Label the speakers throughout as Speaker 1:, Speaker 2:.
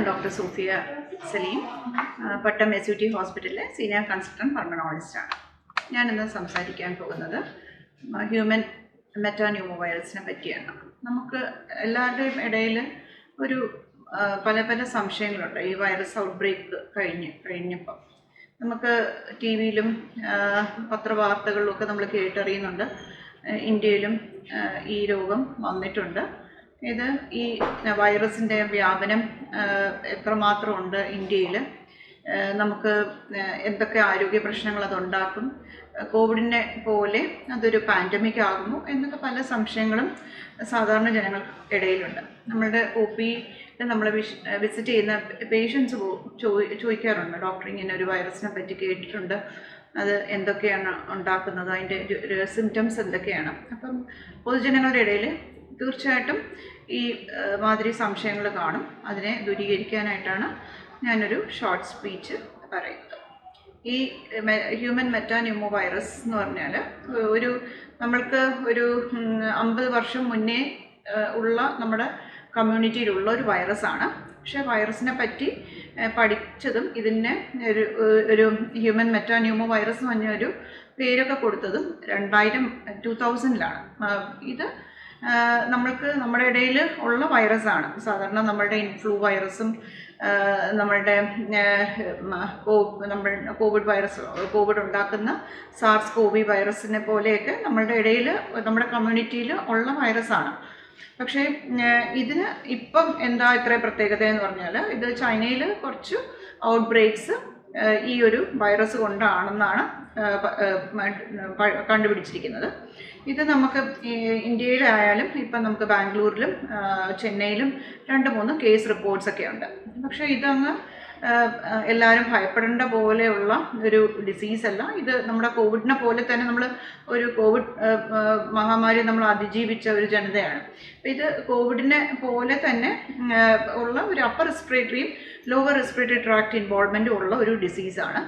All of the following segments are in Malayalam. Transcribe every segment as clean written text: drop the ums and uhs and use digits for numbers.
Speaker 1: ഡോക്ടർ സോഫിയ സലീം, പട്ടം SUT ഹോസ്പിറ്റലിലെ സീനിയർ കൺസൾട്ടൻറ്റ് പൾമണോളജിസ്റ്റാണ്. ഞാനിന്ന് സംസാരിക്കാൻ പോകുന്നത് ഹ്യൂമൻ മെറ്റാന്യൂമോവൈറസിനെ പറ്റിയാണ്. നമുക്ക് എല്ലാവരുടെയും ഇടയിൽ ഒരു പല പല സംശയങ്ങളുണ്ട്. ഈ വൈറസ് ഔട്ട് ബ്രേക്ക് കഴിഞ്ഞപ്പോൾ നമുക്ക് TV-യിലും പത്രവാർത്തകളിലൊക്കെ നമ്മൾ കേട്ടറിയുന്നുണ്ട്. ഇന്ത്യയിലും ഈ രോഗം വന്നിട്ടുണ്ട്. ഇത് ഈ വൈറസിൻ്റെ വ്യാപനം എത്രമാത്രമുണ്ട് ഇന്ത്യയിൽ, നമുക്ക് എന്തൊക്കെ ആരോഗ്യ പ്രശ്നങ്ങൾ അതുണ്ടാക്കും, കോവിഡിനെ പോലെ അതൊരു പാൻഡമിക് ആകുമോ എന്നൊക്കെ പല സംശയങ്ങളും സാധാരണ ജനങ്ങൾക്കിടയിലുണ്ട്. നമ്മളുടെ OP-യിൽ നമ്മൾ വിസിറ്റ് ചെയ്യുന്ന പേഷ്യൻസ് ചോദിക്കാറുണ്ട്, ഡോക്ടർ ഇങ്ങനെ ഒരു വൈറസിനെ പറ്റി കേട്ടിട്ടുണ്ട്, അത് എന്തൊക്കെയാണ് ഉണ്ടാക്കുന്നത്, അതിൻ്റെ സിംറ്റംസ് എന്തൊക്കെയാണ്. അപ്പം പൊതുജനങ്ങളുടെ ഇടയിൽ തീർച്ചയായിട്ടും ഈ മാതിരി സംശയങ്ങൾ കാണും. അതിനെ ദൂരീകരിക്കാനായിട്ടാണ് ഞാനൊരു ഷോർട്ട് സ്പീച്ച് പറയുന്നത്. ഈ ഹ്യൂമൻ മെറ്റാന്യൂമോ വൈറസ് എന്ന് പറഞ്ഞാൽ നമ്മൾക്ക് ഒരു 50 വർഷം മുന്നേ ഉള്ള നമ്മുടെ കമ്മ്യൂണിറ്റിയിലുള്ള ഒരു വൈറസാണ്. പക്ഷേ വൈറസിനെ പറ്റി പഠിച്ചതും ഇതിനെ ഒരു ഹ്യൂമൻ മെറ്റാന്യൂമോ വൈറസ് എന്ന് പറഞ്ഞൊരു പേരൊക്കെ കൊടുത്തതും 2000-ലാണ്. ഇത് നമ്മുടെ ഇടയിൽ ഉള്ള വൈറസാണ്. സാധാരണ നമ്മളുടെ ഇൻഫ്ലൂ വൈറസും നമ്മളുടെ കോവിഡ് ഉണ്ടാക്കുന്ന SARS-CoV വൈറസിനെ പോലെയൊക്കെ നമ്മളുടെ ഇടയിൽ, നമ്മുടെ കമ്മ്യൂണിറ്റിയിൽ ഉള്ള വൈറസാണ്. പക്ഷേ ഇതിന് ഇപ്പം എന്താ ഇത്ര പ്രത്യേകത എന്ന് പറഞ്ഞാൽ, ഇത് ചൈനയിൽ കുറച്ച് ഔട്ട് ബ്രേക്സ് ഈ ഒരു വൈറസ് കൊണ്ടാണെന്നാണ് കണ്ടുപിടിച്ചിരിക്കുന്നത്. ഇത് നമുക്ക് ഇന്ത്യയിലായാലും ഇപ്പം നമുക്ക് ബാംഗ്ലൂരിലും ചെന്നൈയിലും 2-3 കേസ് റിപ്പോർട്ട്സൊക്കെ ഉണ്ട്. പക്ഷേ ഇതങ്ങ് എല്ലാവരും ഭയപ്പെടേണ്ട പോലെയുള്ള ഒരു ഡിസീസല്ല. ഇത് നമ്മുടെ കോവിഡിനെ പോലെ തന്നെ നമ്മൾ ഒരു കോവിഡ് മഹാമാരി നമ്മൾ അതിജീവിച്ച ഒരു ജനതയാണ്. ഇത് കോവിഡിനെ പോലെ തന്നെ ഉള്ള ഒരു അപ്പർ റെസ്പിറേറ്ററിയും ലോവർ റെസ്പിറേറ്ററി ട്രാക്ട് ഇൻവോൾവ്മെൻറ്റും ഉള്ള ഒരു ഡിസീസാണ്,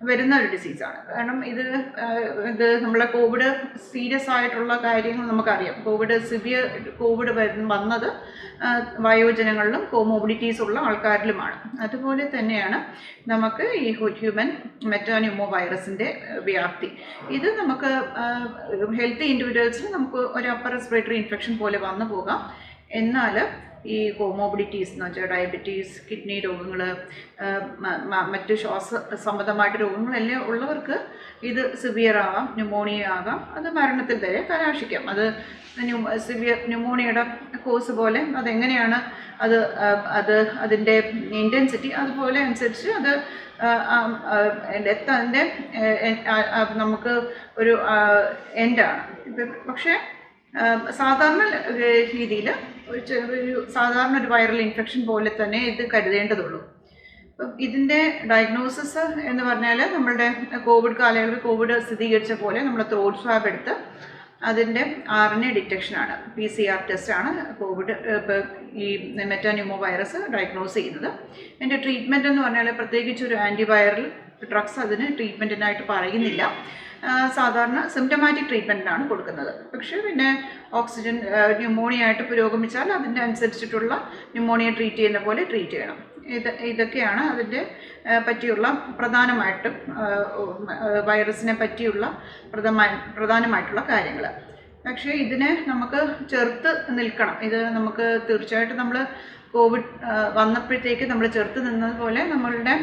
Speaker 1: വരുന്ന ഒരു ഡിസീസാണ്. കാരണം ഇത് നമ്മളെ കോവിഡ് സീരിയസ് ആയിട്ടുള്ള കാര്യങ്ങൾ നമുക്കറിയാം. സിവിയർ കോവിഡ് വന്നത് വയോജനങ്ങളിലും കോമോബിഡിറ്റീസ് ഉള്ള ആൾക്കാരിലുമാണ്. അതുപോലെ തന്നെയാണ് നമുക്ക് ഈ ഹ്യൂമൻ മെറ്റാന്യൂമോ വൈറസിൻ്റെ വ്യാപ്തി. ഇത് നമുക്ക് ഹെൽത്തി ഇൻഡിവിജ്വൽസിന് നമുക്ക് ഒരു അപ്പർ റെസ്പിറേറ്ററി ഇൻഫെക്ഷൻ പോലെ വന്നു പോകാം. എന്നാൽ ഈ കോമോബിഡിറ്റീസ് എന്ന് വെച്ചാൽ ഡയബറ്റീസ്, കിഡ്നി രോഗങ്ങൾ, മറ്റ് ശ്വാസ സംബന്ധമായിട്ട് രോഗങ്ങളെല്ലാം ഉള്ളവർക്ക് ഇത് സിവിയർ ആകാം, ന്യൂമോണിയ ആകാം, അത് മരണത്തിൽ വരെ കലാശിക്കാം. അത് സിവിയർ ന്യൂമോണിയയുടെ കോഴ്സ് പോലെ അതെങ്ങനെയാണ് അതിൻ്റെ ഇൻറ്റൻസിറ്റി അതുപോലെ അനുസരിച്ച് അത് ഡെത്തിൻ്റെ നമുക്ക് ഒരു എൻഡാണ്. പക്ഷേ സാധാരണ രീതിയിൽ സാധാരണ ഒരു വൈറൽ ഇൻഫെക്ഷൻ പോലെ തന്നെ ഇത് കരുതേണ്ടതുള്ളൂ. ഇതിൻ്റെ ഡയഗ്നോസിസ് എന്ന് പറഞ്ഞാൽ, നമ്മളുടെ കോവിഡ് കാലയളവിൽ കോവിഡ് സ്ഥിരീകരിച്ച പോലെ നമ്മൾ ത്രോട്ട് സ്വാബ് എടുത്ത് അതിൻ്റെ RNA ഡിറ്റക്ഷനാണ്, PCR ടെസ്റ്റാണ് കോവിഡ് ഈ മെറ്റാന്യൂമോ വൈറസ് ഡയഗ്നോസ് ചെയ്യുന്നത്. അതിൻ്റെ ട്രീറ്റ്മെൻറ്റ് എന്ന് പറഞ്ഞാൽ പ്രത്യേകിച്ച് ഒരു ആൻറ്റിവൈറൽ ഡ്രഗ്സ് അതിന് ട്രീറ്റ്മെൻറ്റിനായിട്ട് പറയുന്നില്ല. സാധാരണ സിംറ്റമാറ്റിക് ട്രീറ്റ്മെൻറ്റിനാണ് കൊടുക്കുന്നത്. പക്ഷേ പിന്നെ ഓക്സിജൻ ന്യൂമോണിയ ആയിട്ട് പുരോഗമിച്ചാൽ അതിൻ്റെ അനുസരിച്ചിട്ടുള്ള ന്യൂമോണിയ ട്രീറ്റ് ചെയ്യുന്ന പോലെ ട്രീറ്റ് ചെയ്യണം. ഇതൊക്കെയാണ് അതിൻ്റെ പറ്റിയുള്ള പ്രധാനമായിട്ടും വൈറസിനെ പറ്റിയുള്ള പ്രധാനമായിട്ടുള്ള കാര്യങ്ങൾ. പക്ഷേ ഇതിനെ നമുക്ക് ചെറുത്ത് നിൽക്കണം. ഇത് നമുക്ക് തീർച്ചയായിട്ടും നമ്മൾ കോവിഡ് വന്നപ്പോഴത്തേക്ക് നമ്മൾ ചെറുത്ത് നിന്നതുപോലെ നമ്മളുടെ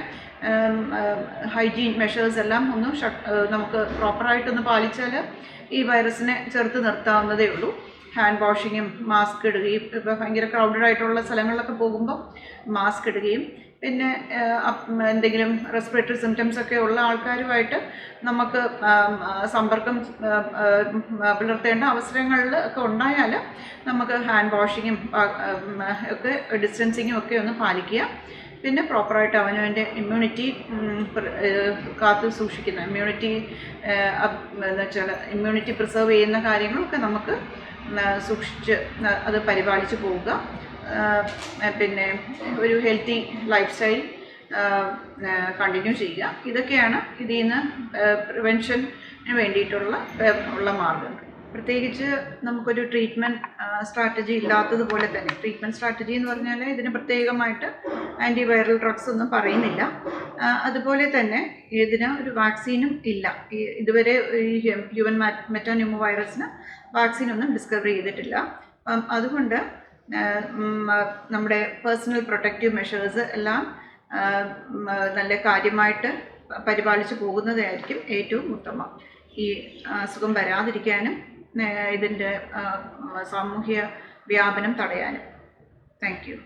Speaker 1: ഹൈജീൻ മെഷേഴ്സ് എല്ലാം നമുക്ക് പ്രോപ്പറായിട്ടൊന്ന് പാലിച്ചാൽ ഈ വൈറസിനെ ചെറുത്ത് നിർത്താവുന്നതേ ഉള്ളൂ. ഹാൻഡ് വാഷിങ്ങും മാസ്ക് ഇടുകയും, ഇപ്പോൾ ഭയങ്കര ക്രൗഡഡ് ആയിട്ടുള്ള സ്ഥലങ്ങളിലൊക്കെ പോകുമ്പോൾ മാസ്ക് ഇടുകയും, പിന്നെ എന്തെങ്കിലും റെസ്പിറേറ്ററി സിംറ്റംസൊക്കെ ഉള്ള ആൾക്കാരുമായിട്ട് നമുക്ക് സമ്പർക്കം പുലർത്തേണ്ട അവസരങ്ങളിൽ ഒക്കെ ഉണ്ടായാൽ നമുക്ക് ഹാൻഡ് വാഷിങ്ങും ഒക്കെ ഡിസ്റ്റൻസിങ്ങും ഒക്കെ ഒന്ന് പാലിക്കുക. പിന്നെ പ്രോപ്പറായിട്ട് അവനവൻ്റെ ഇമ്മ്യൂണിറ്റി കാത്തു സൂക്ഷിക്കുന്ന ഇമ്മ്യൂണിറ്റി പ്രിസർവ് ചെയ്യുന്ന കാര്യങ്ങളൊക്കെ നമുക്ക് സൂക്ഷിച്ച് അത് പരിപാലിച്ച് പോവുക. പിന്നെ ഒരു ഹെൽത്തി ലൈഫ് സ്റ്റൈൽ കണ്ടിന്യൂ ചെയ്യുക. ഇതൊക്കെയാണ് ഇതിൽ നിന്ന് പ്രിവെൻഷന് വേണ്ടിയിട്ടുള്ള മാർഗങ്ങൾ. പ്രത്യേകിച്ച് നമുക്കൊരു ട്രീറ്റ്മെൻറ്റ് സ്ട്രാറ്റജി ഇല്ലാത്തതുപോലെ തന്നെ, ട്രീറ്റ്മെൻറ്റ് സ്ട്രാറ്റജി എന്ന് പറഞ്ഞാൽ ഇതിന് പ്രത്യേകമായിട്ട് ആൻറ്റിവൈറൽ ഡ്രഗ്സ് ഒന്നും പറയുന്നില്ല. അതുപോലെ തന്നെ ഇതിന് ഒരു വാക്സിനും ഇല്ല. ഇതുവരെ ഈ ഹ്യൂമൻ മെറ്റാന്യൂമോ വൈറസിന് വാക്സിനൊന്നും ഡിസ്കവർ ചെയ്തിട്ടില്ല. അതുകൊണ്ട് നമ്മുടെ പേഴ്സണൽ പ്രൊട്ടക്റ്റീവ് മെഷേഴ്സ് എല്ലാം നല്ല കാര്യമായിട്ട് പരിപാലിച്ച് പോകുന്നതായിരിക്കും ഏറ്റവും ഉത്തമം. ഈ അസുഖം വരാതിരിക്കാനും ഇതിൻ്റെ സാമൂഹ്യ വ്യാപനം തടയാനും. Thank you.